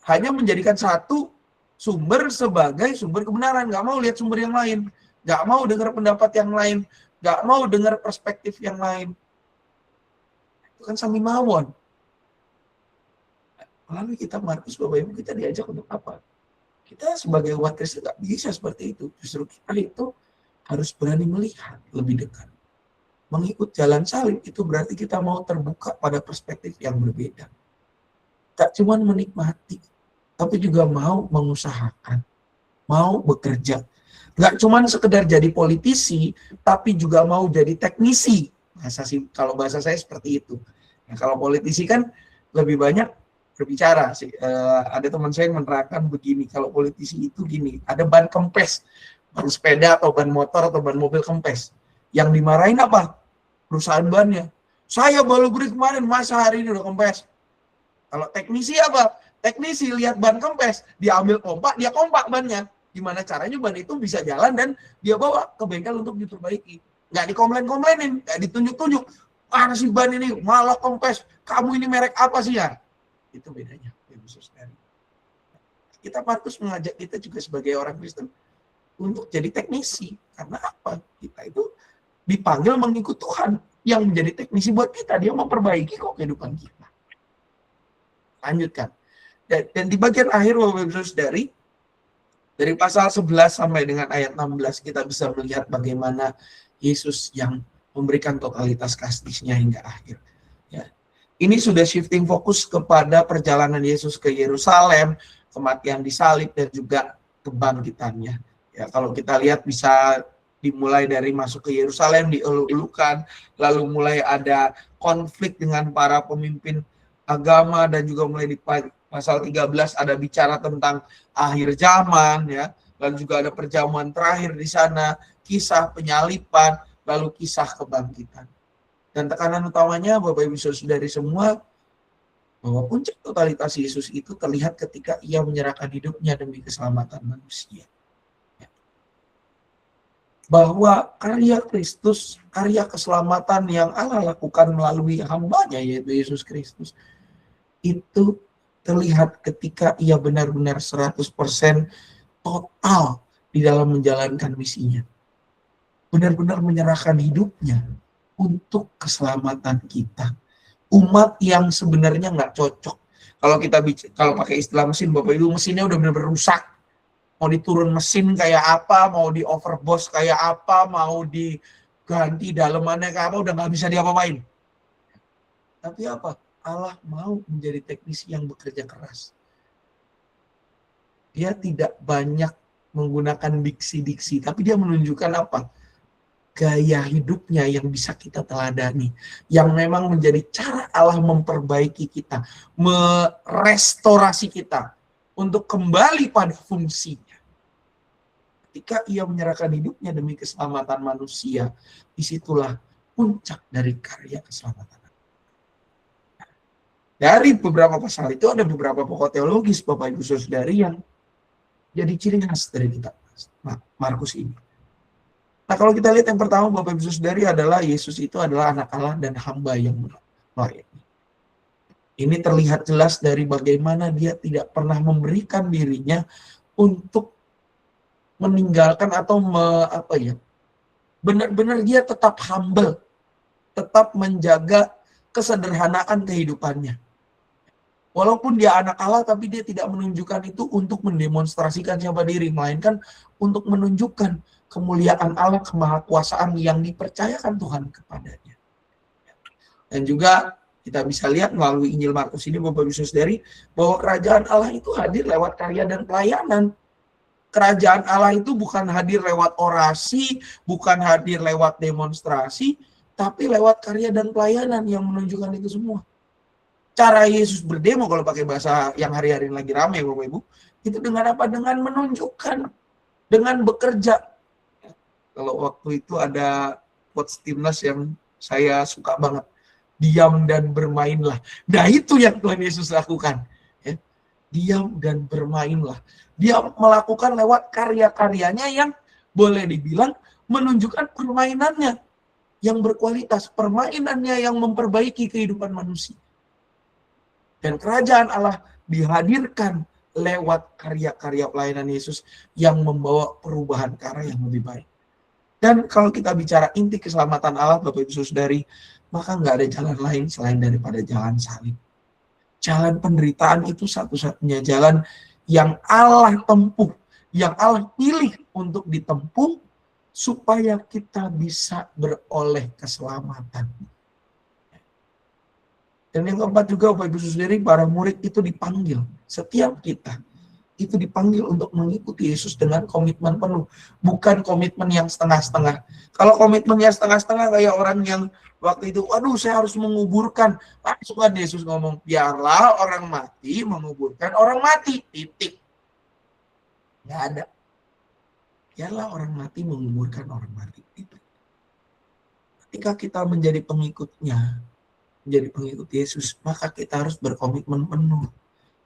hanya menjadikan satu sumber sebagai sumber kebenaran. Nggak mau lihat sumber yang lain. Nggak mau dengar pendapat yang lain. Nggak mau dengar perspektif yang lain. Itu kan sami mawon. Lalu kita Markus, Bapak Ibu, kita diajak untuk apa? Kita sebagai umat Kristen nggak bisa seperti itu. Justru kita itu harus berani melihat lebih dekat. Mengikut jalan salib itu berarti kita mau terbuka pada perspektif yang berbeda. Tak cuma menikmati, tapi juga mau mengusahakan, mau bekerja. Nggak cuma sekedar jadi politisi, tapi juga mau jadi teknisi. Kalau bahasa saya seperti itu. Nah, kalau politisi kan lebih banyak berbicara sih. Ada teman saya yang menerangkan begini, kalau politisi itu gini, ada ban kempes, ban sepeda atau ban motor atau ban mobil kempes. Yang dimarahin apa? Perusahaan bannya. Saya baru beli kemarin, masa hari ini udah kempes. Kalau teknisi apa? Teknisi lihat ban kempes, dia ambil kompak, dia kompak bannya. Gimana caranya ban itu bisa jalan dan dia bawa ke bengkel untuk diperbaiki. Nggak dikomplain-komplainin, nggak ditunjuk-tunjuk. Mana sih ban ini? Malah kempes. Kamu ini merek apa sih ya? Itu bedanya. Kita Markus mengajak kita juga sebagai orang Kristen untuk jadi teknisi. Karena apa? Kita itu dipanggil mengikut Tuhan yang menjadi teknisi buat kita. Dia memperbaiki kok kehidupan kita. Lanjutkan. Dan di bagian akhir Bapak Ibu Saudari, dari pasal 11 sampai dengan ayat 16 kita bisa melihat bagaimana Yesus yang memberikan totalitas kasihnya hingga akhir. Ya. Ini sudah shifting fokus kepada perjalanan Yesus ke Yerusalem, kematian di salib dan juga kebangkitannya. Ya, kalau kita lihat bisa dimulai dari masuk ke Yerusalem, dieluk-elukan, lalu mulai ada konflik dengan para pemimpin agama dan juga mulai di pasal 13 ada bicara tentang akhir zaman ya. Lalu juga ada perjamuan terakhir di sana, kisah penyaliban, lalu kisah kebangkitan. Dan tekanan utamanya Bapak Ibu Saudari semua bahwa puncak totalitas Yesus itu terlihat ketika ia menyerahkan hidupnya demi keselamatan manusia. Bahwa karya Kristus, karya keselamatan yang Allah lakukan melalui hambanya yaitu Yesus Kristus itu terlihat ketika ia benar-benar 100% total di dalam menjalankan misinya. Benar-benar menyerahkan hidupnya untuk keselamatan kita. Umat yang sebenarnya nggak cocok. Kalau pakai istilah mesin, Bapak Ibu, mesinnya udah benar-benar rusak. Mau diturun mesin kayak apa, mau di overboss kayak apa, mau diganti dalemannya kayak apa, udah nggak bisa diapa-apain. Tapi apa? Allah mau menjadi teknisi yang bekerja keras. Dia tidak banyak menggunakan diksi-diksi, tapi dia menunjukkan apa? Gaya hidupnya yang bisa kita teladani, yang memang menjadi cara Allah memperbaiki kita, merestorasi kita untuk kembali pada fungsinya. Ketika ia menyerahkan hidupnya demi keselamatan manusia, disitulah puncak dari karya keselamatan. Dari beberapa pasal itu ada beberapa pokok teologis, Bapak Ibu Saudari, yang jadi ciri khas dari kitab Markus ini. Nah, kalau kita lihat yang pertama, Bapak Ibu Saudari, adalah Yesus itu adalah anak Allah dan hamba yang melayani. Ini terlihat jelas dari bagaimana dia tidak pernah memberikan dirinya untuk meninggalkan atau benar-benar dia tetap humble, tetap menjaga kesederhanaan kehidupannya. Walaupun dia anak Allah, tapi dia tidak menunjukkan itu untuk mendemonstrasikan siapa diri, melainkan untuk menunjukkan kemuliaan Allah, kemahakuasaan yang dipercayakan Tuhan kepadanya. Dan juga kita bisa lihat melalui Injil Markus ini, Bapak Ibu Saudari, bahwa kerajaan Allah itu hadir lewat karya dan pelayanan. Kerajaan Allah itu bukan hadir lewat orasi, bukan hadir lewat demonstrasi, tapi lewat karya dan pelayanan yang menunjukkan itu semua. Cara Yesus berdemo, kalau pakai bahasa yang hari-hari lagi ramai, Bapak Ibu, itu dengan apa? Dengan menunjukkan, dengan bekerja. Kalau waktu itu ada quotes timnas yang saya suka banget, diam dan bermainlah. Nah, itu yang Tuhan Yesus lakukan. Ya. Diam dan bermainlah. Dia melakukan lewat karya-karyanya yang boleh dibilang menunjukkan permainannya yang berkualitas, permainannya yang memperbaiki kehidupan manusia. Dan kerajaan Allah dihadirkan lewat karya-karya pelayanan Yesus yang membawa perubahan ke arah yang lebih baik. Dan kalau kita bicara inti keselamatan Allah, Bapak Ibu Saudari, maka nggak ada jalan lain selain daripada jalan salib. Jalan penderitaan itu satu-satunya jalan yang Allah tempuh, yang Allah pilih untuk ditempuh supaya kita bisa beroleh keselamatan. Dan yang keempat juga, Bapak Ibu Saudari, para murid itu dipanggil. Setiap kita itu dipanggil untuk mengikuti Yesus dengan komitmen penuh. Bukan komitmen yang setengah-setengah. Kalau komitmennya setengah-setengah kayak orang yang waktu itu, waduh saya harus menguburkan. Langsung kan Yesus ngomong, biarlah orang mati menguburkan orang mati. Titik. Nggak ada. Biarlah orang mati menguburkan orang mati. Titik. Ketika kita menjadi pengikutnya, menjadi pengikut Yesus, maka kita harus berkomitmen penuh.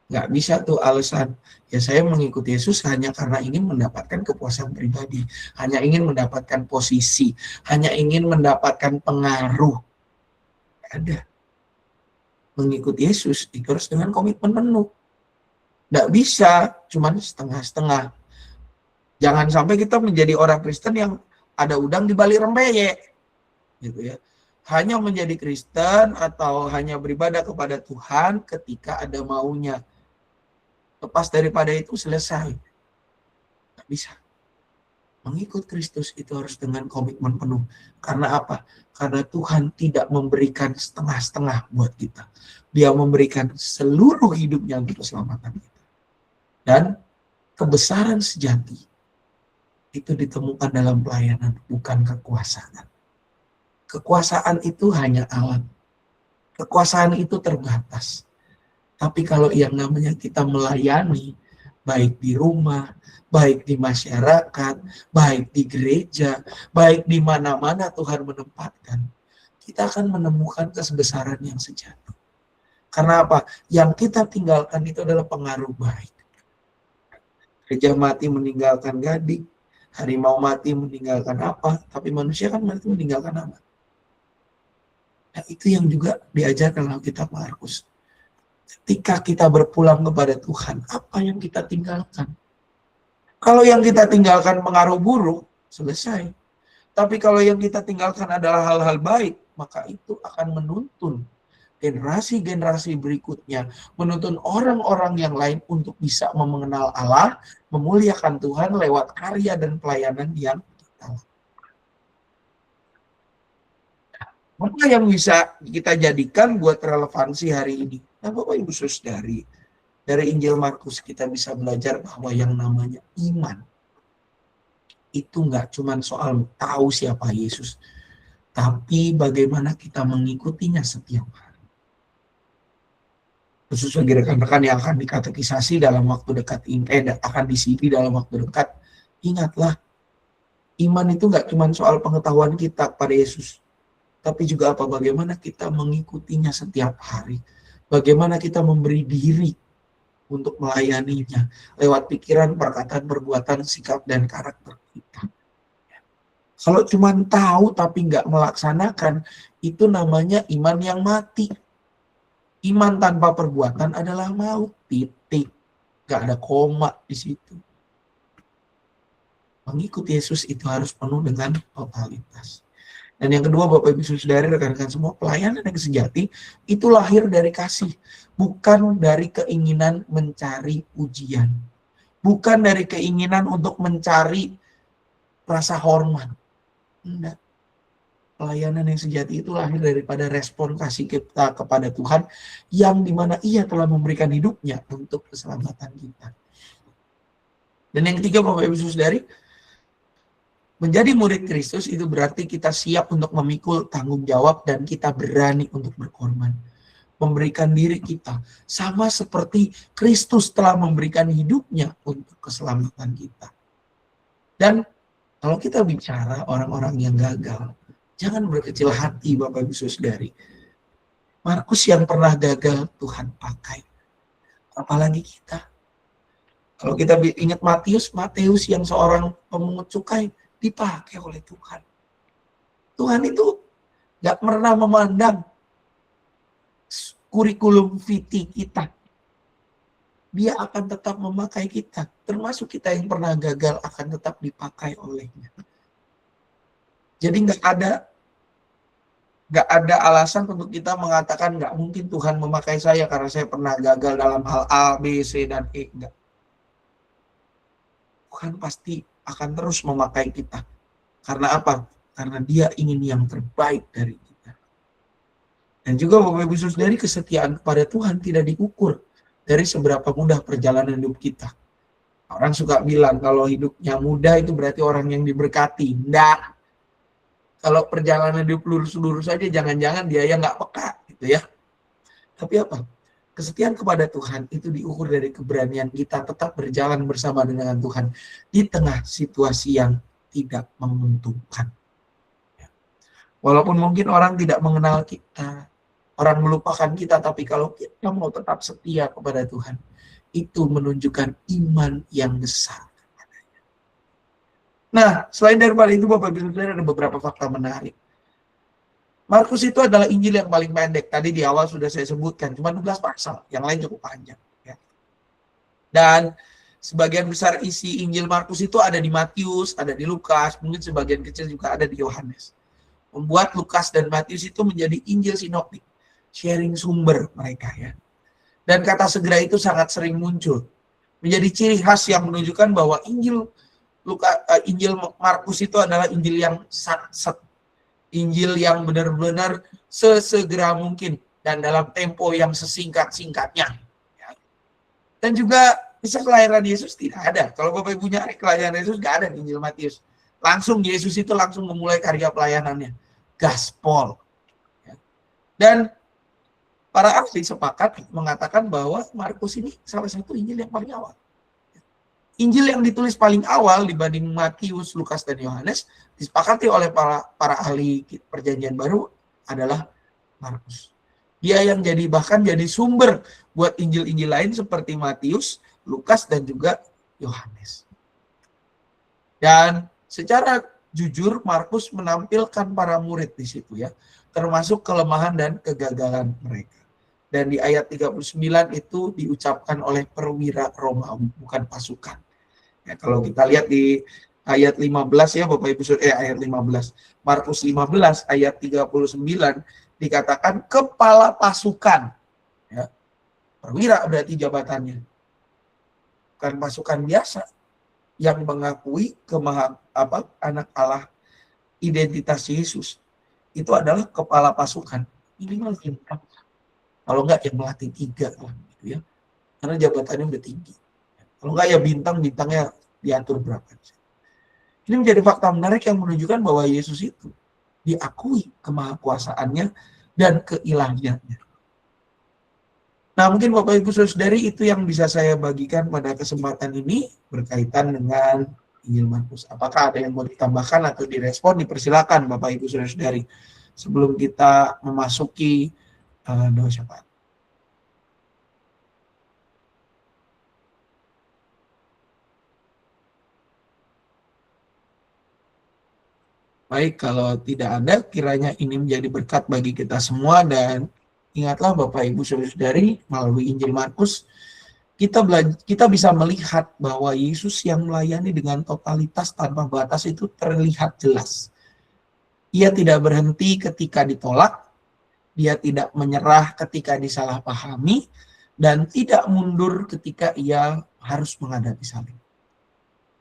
Nggak bisa tuh alasan, ya saya mengikuti Yesus hanya karena ingin mendapatkan kepuasan pribadi, hanya ingin mendapatkan posisi, hanya ingin mendapatkan pengaruh. Ada. Mengikuti Yesus itu harus dengan komitmen penuh. Nggak bisa, cuman setengah-setengah. Jangan sampai kita menjadi orang Kristen yang ada udang di balik rempeyek. Gitu ya. Hanya menjadi Kristen atau hanya beribadah kepada Tuhan ketika ada maunya. Lepas daripada itu selesai. Nggak bisa. Mengikut Kristus itu harus dengan komitmen penuh. Karena apa? Karena Tuhan tidak memberikan setengah-setengah buat kita. Dia memberikan seluruh hidupnya untuk keselamatan kita. Dan kebesaran sejati itu ditemukan dalam pelayanan, bukan kekuasaan. Kekuasaan itu hanya alat. Kekuasaan itu terbatas. Tapi kalau yang namanya kita melayani, baik di rumah, baik di masyarakat, baik di gereja, baik di mana-mana Tuhan menempatkan, kita akan menemukan kesebesaran yang sejati. Karena apa? Yang kita tinggalkan itu adalah pengaruh baik. Gajah mati meninggalkan gading, harimau mati meninggalkan apa, tapi manusia kan mati meninggalkan apa? Nah, itu yang juga diajarkan dalam kitab Markus. Ketika kita berpulang kepada Tuhan, apa yang kita tinggalkan? Kalau yang kita tinggalkan pengaruh buruk, selesai. Tapi kalau yang kita tinggalkan adalah hal-hal baik, maka itu akan menuntun generasi-generasi berikutnya, menuntun orang-orang yang lain untuk bisa mengenal Allah, memuliakan Tuhan lewat karya dan pelayanan yang kita lakukan. Apa yang bisa kita jadikan buat relevansi hari ini? Nah, Bapak Ibu Saudari, dari Injil Markus kita bisa belajar bahwa yang namanya iman itu nggak cuma soal tahu siapa Yesus, tapi bagaimana kita mengikutinya setiap hari. Khusus bagi rekan-rekan yang akan dikatekisasi dalam waktu dekat ini, akan di-CV dalam waktu dekat, ingatlah, iman itu nggak cuma soal pengetahuan kita pada Yesus, tapi juga apa, bagaimana kita mengikutinya setiap hari, bagaimana kita memberi diri untuk melayaninya lewat pikiran, perkataan, perbuatan, sikap, dan karakter kita. Kalau cuma tahu tapi nggak melaksanakan, itu namanya iman yang mati. Iman tanpa perbuatan adalah maut, titik. Nggak ada koma di situ. Mengikuti Yesus itu harus penuh dengan totalitas. Dan yang kedua, Bapak Ibu Saudara, rekan-rekan semua, pelayanan yang sejati itu lahir dari kasih, bukan dari keinginan mencari pujian, bukan dari keinginan untuk mencari rasa hormat. Enggak. Pelayanan yang sejati itu lahir daripada respon kasih kita kepada Tuhan, yang dimana Ia telah memberikan hidupnya untuk keselamatan kita. Dan yang ketiga, Bapak Ibu Saudari, menjadi murid Kristus itu berarti kita siap untuk memikul tanggung jawab dan kita berani untuk berkorban. Memberikan diri kita. Sama seperti Kristus telah memberikan hidupnya untuk keselamatan kita. Dan kalau kita bicara orang-orang yang gagal, jangan berkecil hati Bapak Ibu Saudari. Markus yang pernah gagal Tuhan pakai. Apalagi kita. Kalau kita ingat Matius yang seorang pemungut cukai, dipakai oleh Tuhan. Tuhan itu gak pernah memandang kurikulum vitae kita. Dia akan tetap memakai kita. Termasuk kita yang pernah gagal akan tetap dipakai olehnya. Jadi gak ada alasan untuk kita mengatakan gak mungkin Tuhan memakai saya karena saya pernah gagal dalam hal A, B, C, dan E. Enggak. Tuhan pasti akan terus memakai kita. Karena apa? Karena Dia ingin yang terbaik dari kita. Dan juga Bapak Ibu Saudari, kesetiaan kepada Tuhan tidak diukur dari seberapa mudah perjalanan hidup kita. Orang suka bilang kalau hidupnya mudah itu berarti orang yang diberkati. Enggak. Kalau perjalanan hidup lurus-lurus saja, jangan-jangan dia yang nggak peka, gitu ya. Tapi apa? Kesetiaan kepada Tuhan itu diukur dari keberanian kita tetap berjalan bersama dengan Tuhan di tengah situasi yang tidak menguntungkan. Walaupun mungkin orang tidak mengenal kita, orang melupakan kita, tapi kalau kita mau tetap setia kepada Tuhan, itu menunjukkan iman yang besar. Nah, selain daripada itu, Bapak Ibu Saudara, ada beberapa fakta menarik. Markus itu adalah Injil yang paling pendek. Tadi di awal sudah saya sebutkan, cuma 12 pasal. Yang lain cukup panjang. Ya. Dan sebagian besar isi Injil Markus itu ada di Matius, ada di Lukas, mungkin sebagian kecil juga ada di Yohanes. Membuat Lukas dan Matius itu menjadi Injil sinoptik, sharing sumber mereka ya. Dan kata segera itu sangat sering muncul. Menjadi ciri khas yang menunjukkan bahwa Injil Markus itu adalah Injil yang sat-set. Injil yang benar-benar sesegera mungkin dan dalam tempo yang sesingkat-singkatnya. Ya. Dan juga kisah kelahiran Yesus tidak ada. Kalau Bapak Ibu nyari kelahiran Yesus, nggak ada di Injil Matius. Langsung Yesus itu langsung memulai karya pelayanannya. Gaspol. Ya. Dan para ahli sepakat mengatakan bahwa Markus ini salah satu Injil yang paling awal. Injil yang ditulis paling awal dibanding Matius, Lukas, dan Yohanes disepakati oleh para ahli Perjanjian Baru adalah Markus. Dia yang bahkan jadi sumber buat Injil-Injil lain seperti Matius, Lukas, dan juga Yohanes. Dan secara jujur Markus menampilkan para murid di situ ya, termasuk kelemahan dan kegagalan mereka. Dan di ayat 39 itu diucapkan oleh perwira Romawi, bukan pasukan. Ya, kalau kita lihat di ayat 15 ya Bapak Ibu ayat 15. Markus 15 ayat 39 dikatakan kepala pasukan. Ya. Perwira berarti jabatannya. Bukan pasukan biasa yang mengakui anak Allah, identitas Yesus. Itu adalah kepala pasukan. Minimal bintang. Kalau enggak yang melatih 3 lah gitu ya. Karena jabatannya udah tinggi. Kalau enggak ya bintangnya diatur berapa. Ini menjadi fakta menarik yang menunjukkan bahwa Yesus itu diakui kemahakuasaannya dan keilahiannya. Nah, mungkin Bapak Ibu Saudari itu yang bisa saya bagikan pada kesempatan ini berkaitan dengan Injil Markus. Apakah ada yang mau ditambahkan atau direspon? Dipersilakan Bapak Ibu Saudari sebelum kita memasuki doa syafaat. Baik, kalau tidak ada, kiranya ini menjadi berkat bagi kita semua, dan ingatlah Bapak Ibu Saudari, melalui Injil Markus, kita bisa melihat bahwa Yesus yang melayani dengan totalitas tanpa batas itu terlihat jelas. Ia tidak berhenti ketika ditolak, dia tidak menyerah ketika disalahpahami, dan tidak mundur ketika ia harus menghadapi salib.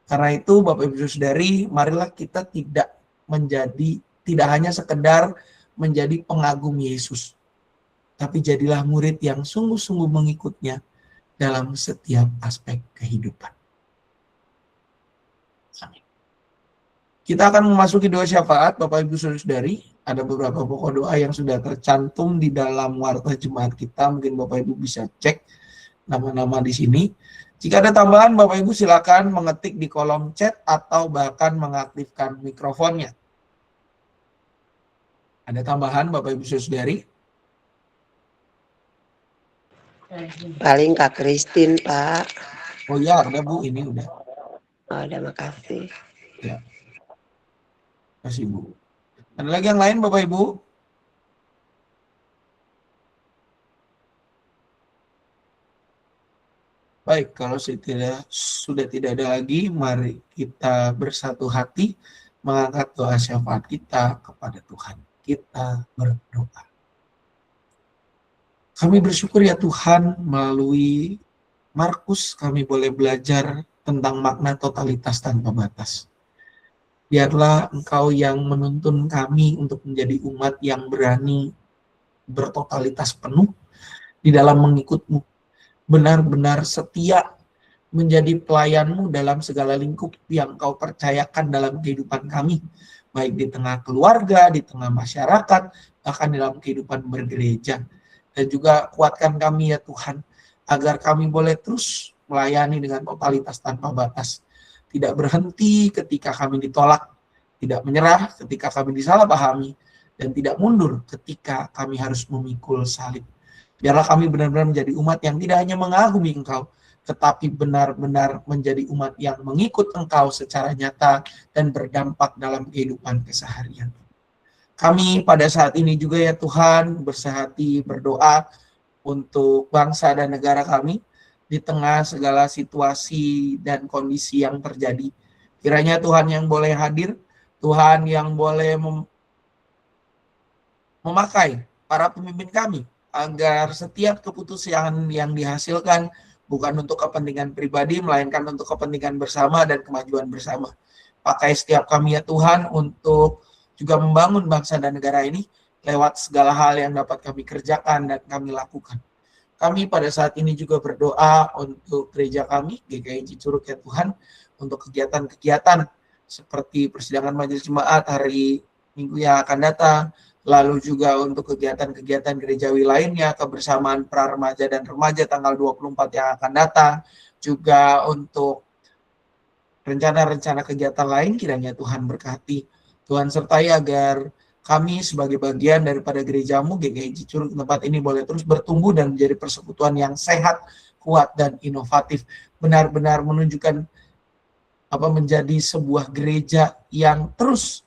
Karena itu Bapak Ibu Saudari, marilah kita tidak hanya sekedar menjadi pengagum Yesus, tapi jadilah murid yang sungguh-sungguh mengikutnya dalam setiap aspek kehidupan. Amin. Kita akan memasuki doa syafaat, Bapak Ibu Saudari. Ada beberapa pokok doa yang sudah tercantum di dalam warta jemaat kita. Mungkin Bapak Ibu bisa cek nama-nama di sini. Jika ada tambahan, Bapak Ibu silakan mengetik di kolom chat atau bahkan mengaktifkan mikrofonnya. Ada tambahan Bapak Ibu Saudari? Paling Kak Kristin, Pak. Oh ya, ada Bu, ini udah. Oh, udah, makasih. Ya. Kasih Bu. Ada lagi yang lain Bapak Ibu? Baik, kalau sudah tidak ada lagi, mari kita bersatu hati mengangkat doa syafaat kita kepada Tuhan. Kita berdoa. Kami bersyukur ya Tuhan, melalui Markus kami boleh belajar tentang makna totalitas tanpa batas. Biarlah Engkau yang menuntun kami untuk menjadi umat yang berani bertotalitas penuh di dalam mengikut-Mu. Benar-benar setia menjadi pelayan-Mu dalam segala lingkup yang Kau percayakan dalam kehidupan kami, baik di tengah keluarga, di tengah masyarakat, bahkan dalam kehidupan bergereja. Dan juga kuatkan kami ya Tuhan, agar kami boleh terus melayani dengan totalitas tanpa batas. Tidak berhenti ketika kami ditolak, tidak menyerah ketika kami disalahpahami, dan tidak mundur ketika kami harus memikul salib. Biarlah kami benar-benar menjadi umat yang tidak hanya mengagumi Engkau, tetapi benar-benar menjadi umat yang mengikut Engkau secara nyata dan berdampak dalam kehidupan keseharian. Kami pada saat ini juga ya Tuhan bersehati berdoa untuk bangsa dan negara kami di tengah segala situasi dan kondisi yang terjadi. Kiranya Tuhan yang boleh hadir, Tuhan yang boleh memakai para pemimpin kami, agar setiap keputusan yang dihasilkan bukan untuk kepentingan pribadi, melainkan untuk kepentingan bersama dan kemajuan bersama. Pakai setiap kami ya Tuhan untuk juga membangun bangsa dan negara ini lewat segala hal yang dapat kami kerjakan dan kami lakukan. Kami pada saat ini juga berdoa untuk gereja kami, GKI Cicurug ya Tuhan, untuk kegiatan-kegiatan seperti persidangan majelis jemaat hari Minggu yang akan datang, lalu juga untuk kegiatan-kegiatan gerejawi lainnya, kebersamaan pra remaja dan remaja tanggal 24 yang akan datang, juga untuk rencana-rencana kegiatan lain, kiranya Tuhan berkati. Tuhan sertai agar kami sebagai bagian daripada gerejamu, GKI Cicurug, tempat ini boleh terus bertumbuh dan menjadi persekutuan yang sehat, kuat, dan inovatif. Benar-benar menunjukkan menjadi sebuah gereja yang terus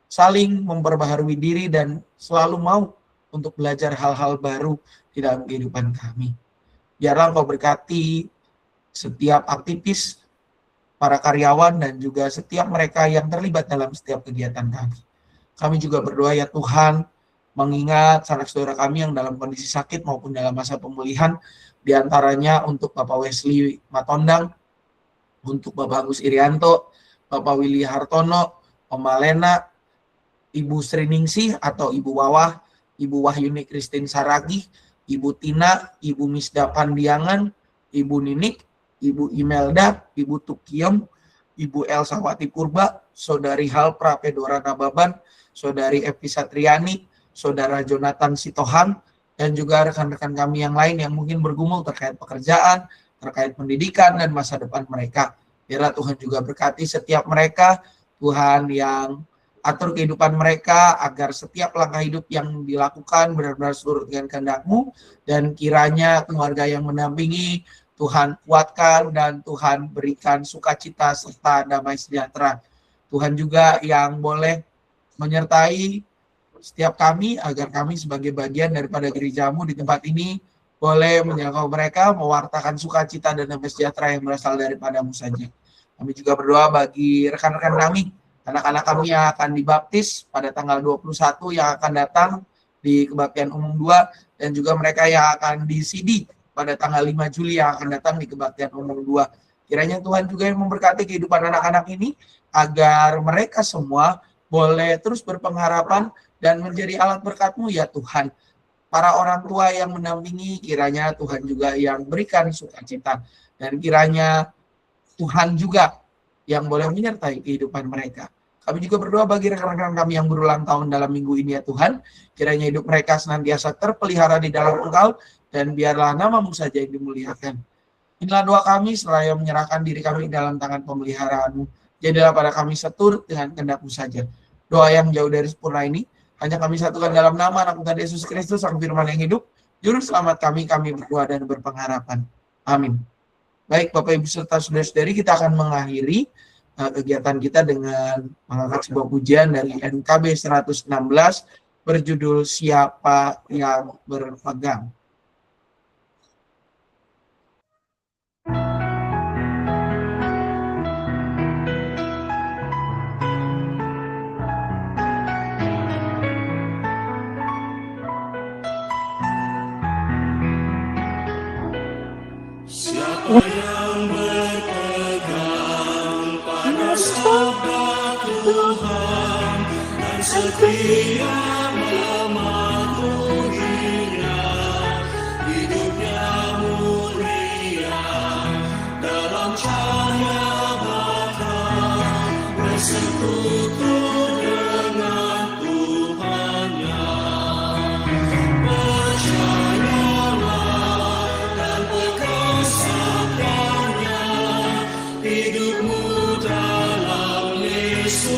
saling memperbaharui diri dan selalu mau untuk belajar hal-hal baru di dalam kehidupan kami. Biarlah Engkau berkati setiap aktivis, para karyawan, dan juga setiap mereka yang terlibat dalam setiap kegiatan kami. Kami juga berdoa ya Tuhan, mengingat sanak saudara kami yang dalam kondisi sakit maupun dalam masa pemulihan, diantaranya untuk Bapak Wesley Matondang, untuk Bapak Agus Irianto, Bapak Willy Hartono, Om Malena, Ibu Sriningsih atau Ibu Wawah, Ibu Wahyuni Christine Saragi, Ibu Tina, Ibu Misda Pandiangan, Ibu Ninik, Ibu Imelda, Ibu Tukiem, Ibu Elsawati Purba, Saudari Hal Prapedora Nababan, Saudari Epi Satriani, Saudara Jonathan Sitohan, dan juga rekan-rekan kami yang lain yang mungkin bergumul terkait pekerjaan, terkait pendidikan, dan masa depan mereka. Biarlah Tuhan juga berkati setiap mereka, Tuhan yang atur kehidupan mereka agar setiap langkah hidup yang dilakukan benar-benar seluruh dengan kehendak-Mu, dan kiranya keluarga yang mendampingi Tuhan kuatkan dan Tuhan berikan sukacita serta damai sejahtera. Tuhan juga yang boleh menyertai setiap kami agar kami sebagai bagian daripada gereja-Mu di tempat ini boleh menjangkau mereka, mewartakan sukacita dan damai sejahtera yang berasal daripada-Mu saja. Kami juga berdoa bagi rekan-rekan kami, anak-anak kami yang akan dibaptis pada tanggal 21 yang akan datang di Kebaktian Umum 2, dan juga mereka yang akan di CD pada tanggal 5 Juli yang akan datang di Kebaktian Umum 2. Kiranya Tuhan juga yang memberkati kehidupan anak-anak ini agar mereka semua boleh terus berpengharapan dan menjadi alat berkat-Mu ya Tuhan. Para orang tua yang mendampingi, kiranya Tuhan juga yang berikan sukacita, dan kiranya Tuhan juga yang boleh menyertai kehidupan mereka. Kami juga berdoa bagi rekan-rekan kami yang berulang tahun dalam minggu ini ya Tuhan. Kiranya hidup mereka senantiasa terpelihara di dalam Engkau, dan biarlah nama-Mu saja yang dimuliakan. Inilah doa kami seraya menyerahkan diri kami dalam tangan pemeliharaan-Mu. Jadilah pada kami seturut dengan kehendak-Mu saja. Doa yang jauh dari sempurna ini hanya kami satukan dalam nama Anak Tuhan Yesus Kristus, Sang Firman yang hidup, Juru Selamat kami berdoa dan berpengharapan. Amin. Baik, Bapak Ibu serta saudara-saudari, kita akan mengakhiri kegiatan kita dengan mengangkat sebuah pujian dari NKB 116 berjudul Siapa yang Berpegang. Siapa yang berpegang pada sabda Tuhan dan setia mematuhinya, hidupnya mulia dalam cahaya Bapa, bersekutu dengan Tuhannya. Percayalah dan pegang sabdanya, hidupmu dalam Yesus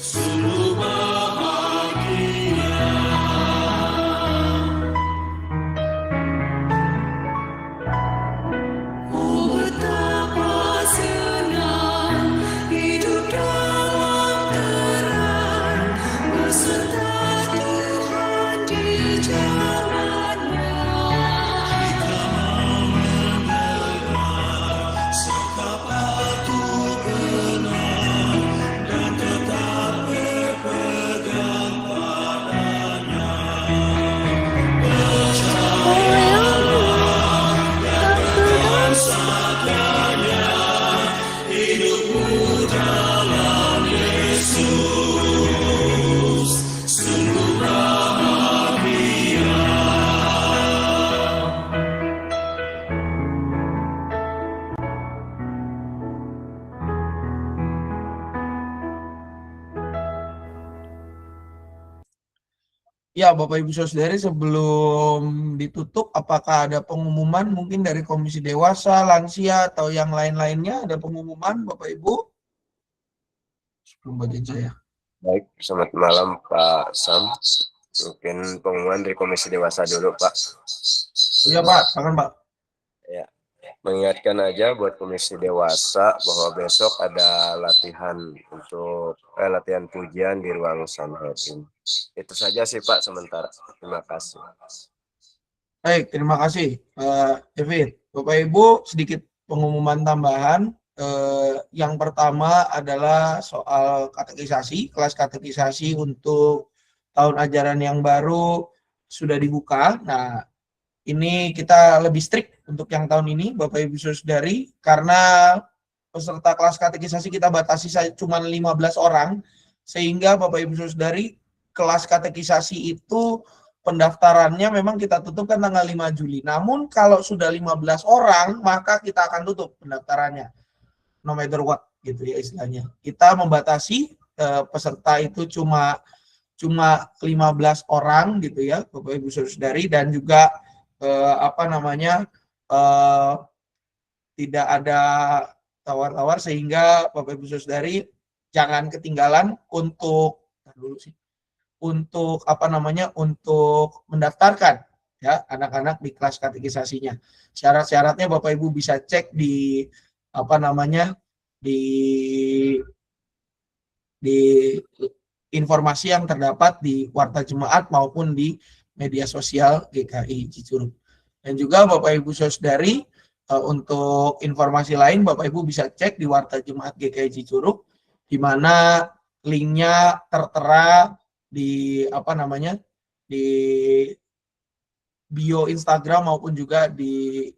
sungguh bahagia. Oh, betapa senang hidup dalam terang, beserta Tuhan di jalannya. Kita mendengar serta patuh benar dan tetap berpegang padanya. Percayalah dan pegang sabdanya, hidupmu dalam Yesus sungguh bahagia. Ya, Bapak Ibu Saudari, sebelum ditutup, apakah ada pengumuman mungkin dari Komisi Dewasa, Lansia, atau yang lain-lainnya? Ada pengumuman, Bapak Ibu? Sebelum bagian saya. Baik, selamat malam Pak Sam. Mungkin pengumuman dari Komisi Dewasa dulu Pak. Iya Pak, silakan Pak. Ya, mengingatkan aja buat Komisi Dewasa bahwa besok ada latihan untuk latihan pujian di ruang Sanhedrin. Itu saja sih Pak sementara. Terima kasih. Baik, terima kasih Pak David. Bapak Ibu, sedikit pengumuman tambahan. Yang pertama adalah soal katekisasi. Kelas katekisasi untuk tahun ajaran yang baru sudah dibuka. Nah, ini kita lebih strict untuk yang tahun ini, Bapak Ibu Saudari, karena peserta kelas katekisasi kita batasi cuma 15 orang, sehingga Bapak Ibu Saudari, kelas katekisasi itu pendaftarannya memang kita tutup kan tanggal 5 Juli. Namun kalau sudah 15 orang, maka kita akan tutup pendaftarannya. no matter what gitu ya istilahnya. Kita membatasi peserta itu cuma 15 orang gitu ya Bapak Ibu Saudari, dan juga tidak ada tawar-tawar, sehingga Bapak Ibu Saudari jangan ketinggalan untuk untuk mendaftarkan ya anak-anak di kelas katekisasinya. Syarat-syaratnya Bapak Ibu bisa cek di di informasi yang terdapat di Warta Jemaat maupun di media sosial GKI Cicurug. Dan juga Bapak Ibu Saudari, untuk informasi lain Bapak Ibu bisa cek di Warta Jemaat GKI Cicurug, di mana linknya tertera di di bio Instagram maupun juga di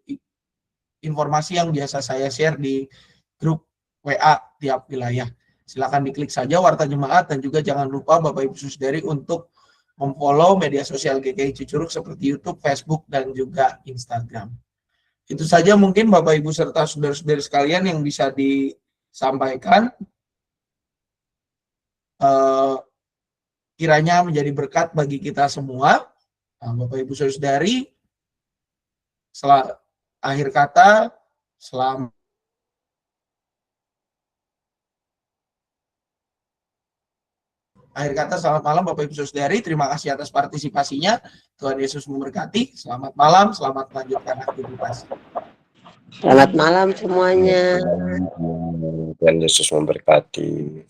informasi yang biasa saya share di grup WA tiap wilayah. Silakan diklik saja Warta Jemaat, dan juga jangan lupa Bapak Ibu Saudari untuk memfollow media sosial GKI Cicurug seperti YouTube, Facebook, dan juga Instagram. Itu saja mungkin Bapak Ibu serta saudara-saudari sekalian yang bisa disampaikan. Kiranya menjadi berkat bagi kita semua. Bapak Ibu Saudari, akhir kata selamat malam Bapak Ibu Saudari. Terima kasih atas partisipasinya. Tuhan Yesus memberkati. Selamat malam, selamat melanjutkan aktivitas. Selamat malam semuanya. Tuhan Yesus memberkati.